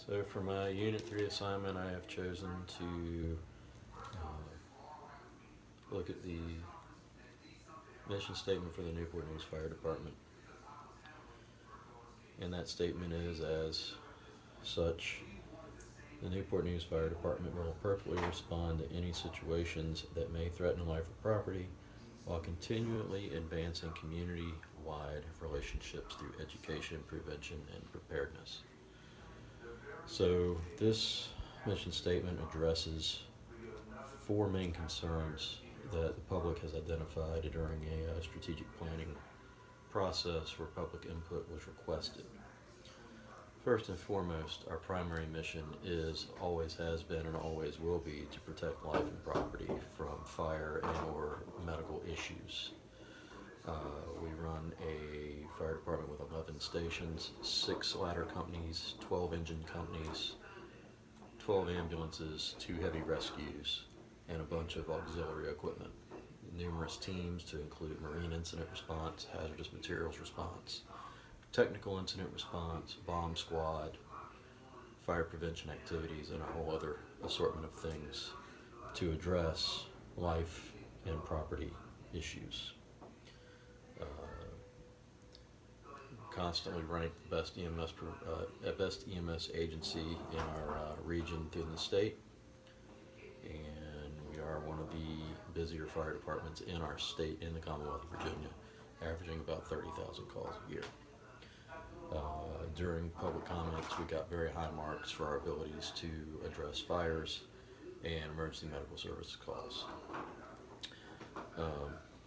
So for my Unit 3 assignment, I have chosen to look at the mission statement for the Newport News Fire Department. And that statement is as such: the Newport News Fire Department will appropriately respond to any situations that may threaten life or property while continually advancing community-wide relationships through education, prevention, and preparedness. So this mission statement addresses four main concerns that the public has identified during a strategic planning process where public input was requested. First and foremost, our primary mission is, always has been, and always will be to protect life and property from fire and or medical issues. We run a fire department with 11 stations, 6 ladder companies, 12 engine companies, 12 ambulances, 2 heavy rescues, and a bunch of auxiliary equipment. Numerous teams to include marine incident response, hazardous materials response, technical incident response, bomb squad, fire prevention activities, and a whole other assortment of things to address life and property issues. Constantly ranked the best EMS agency in our region through the state, and we are one of the busier fire departments in our state, in the Commonwealth of Virginia, averaging about 30,000 calls a year. During public comments, we got very high marks for our abilities to address fires and emergency medical services calls.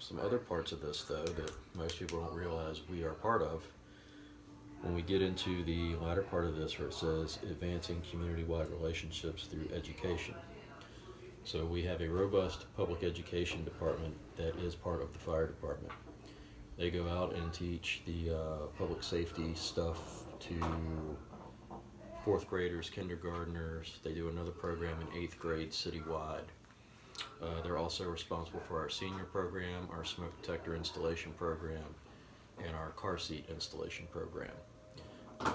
Some other parts of this, though, that most people don't realize we are part of, when we get into the latter part of this where it says advancing community-wide relationships through education. So we have a robust public education department that is part of the fire department. They go out and teach the public safety stuff to 4th graders, kindergartners. They do another program in 8th grade citywide. They're also responsible for our senior program, our smoke detector installation program, and our car seat installation program.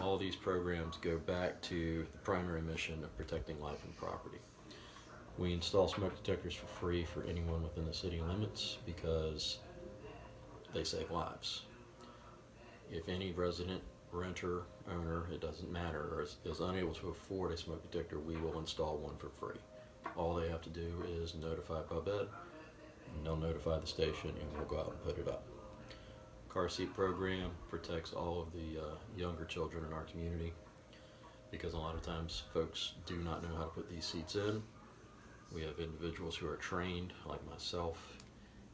All these programs go back to the primary mission of protecting life and property. We install smoke detectors for free for anyone within the city limits because they save lives. If any resident, renter, owner, it doesn't matter, is unable to afford a smoke detector, we will install one for free. All they have to do is notify PubEd, and they'll notify the station, and we'll go out and put it up. Car seat program protects all of the younger children in our community, because a lot of times folks do not know how to put these seats in. We have individuals who are trained, like myself,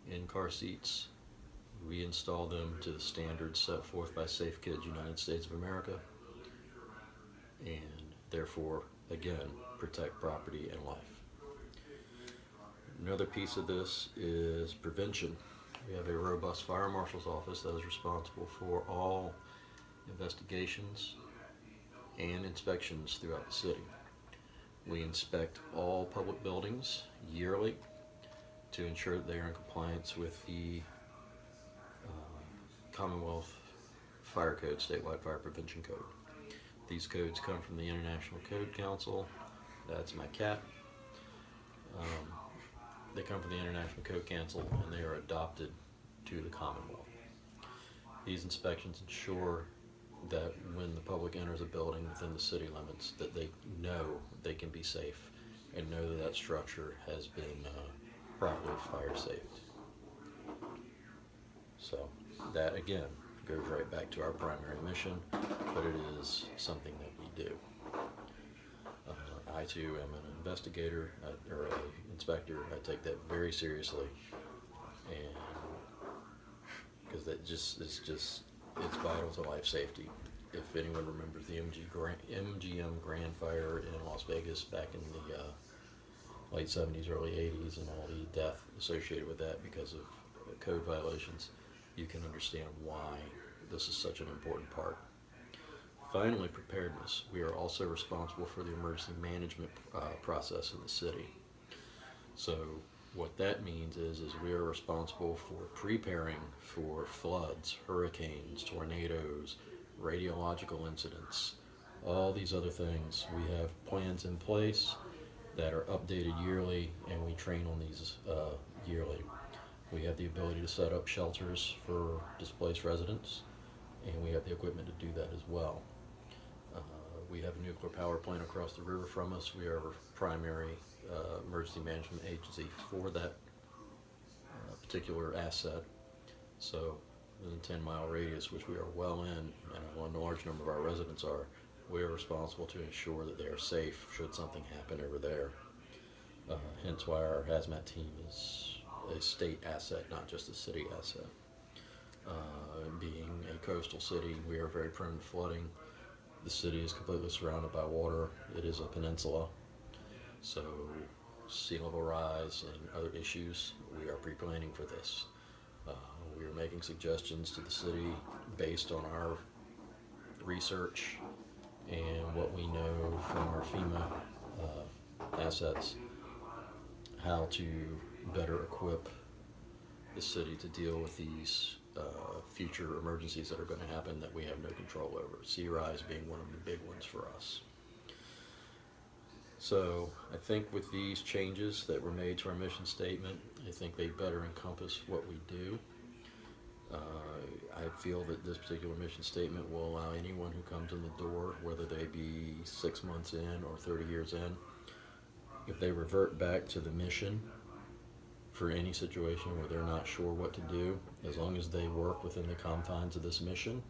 in car seats. We install them to the standards set forth by Safe Kids United States of America, and therefore, again, protect property and life. Another piece of this is prevention. We have a robust fire marshal's office that is responsible for all investigations and inspections throughout the city. We inspect all public buildings yearly to ensure that they are in compliance with the Commonwealth Fire Code, Statewide Fire Prevention Code. These codes come from the International Code Council. That's my cat. They come from the International Code Council, and they are adopted to the Commonwealth. These inspections ensure that when the public enters a building within the city limits, that they know they can be safe and know that that structure has been properly fire saved. So that, again, goes right back to our primary mission, but it is something that we do. I too am an investigator or an inspector. I take that very seriously, and because it's vital to life safety. If anyone remembers the MGM Grand Fire in Las Vegas back in the late 70s, early 80s, and all the death associated with that because of code violations, you can understand why this is such an important part. Finally, preparedness. We are also responsible for the emergency management process in the city. So what that means is we are responsible for preparing for floods, hurricanes, tornadoes, radiological incidents, all these other things. We have plans in place that are updated yearly, and we train on these yearly. We have the ability to set up shelters for displaced residents, and we have the equipment to do that as well. Uh, we have a nuclear power plant across the river from us. We are our primary emergency management agency for that particular asset. So, within a 10-mile radius, which we are well in, and a large number of our residents are, we are responsible to ensure that they are safe should something happen over there. Hence why our hazmat team is a state asset, not just a city asset. Being a coastal city, we are very prone to flooding. The city is completely surrounded by water. It is a peninsula, so sea level rise and other issues, we are pre-planning for this. We are making suggestions to the city based on our research and what we know from our FEMA assets, how to better equip the city to deal with these future emergencies that are going to happen that we have no control over. Sea rise being one of the big ones for us. So I think with these changes that were made to our mission statement, I think they better encompass what we do. I feel that this particular mission statement will allow anyone who comes in the door, whether they be 6 months in or 30 years in, if they revert back to the mission for any situation where they're not sure what to do, as long as they work within the confines of this mission,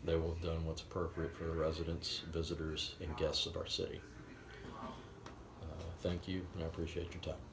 they will have done what's appropriate for the residents, visitors, and guests of our city. Thank you, and I appreciate your time.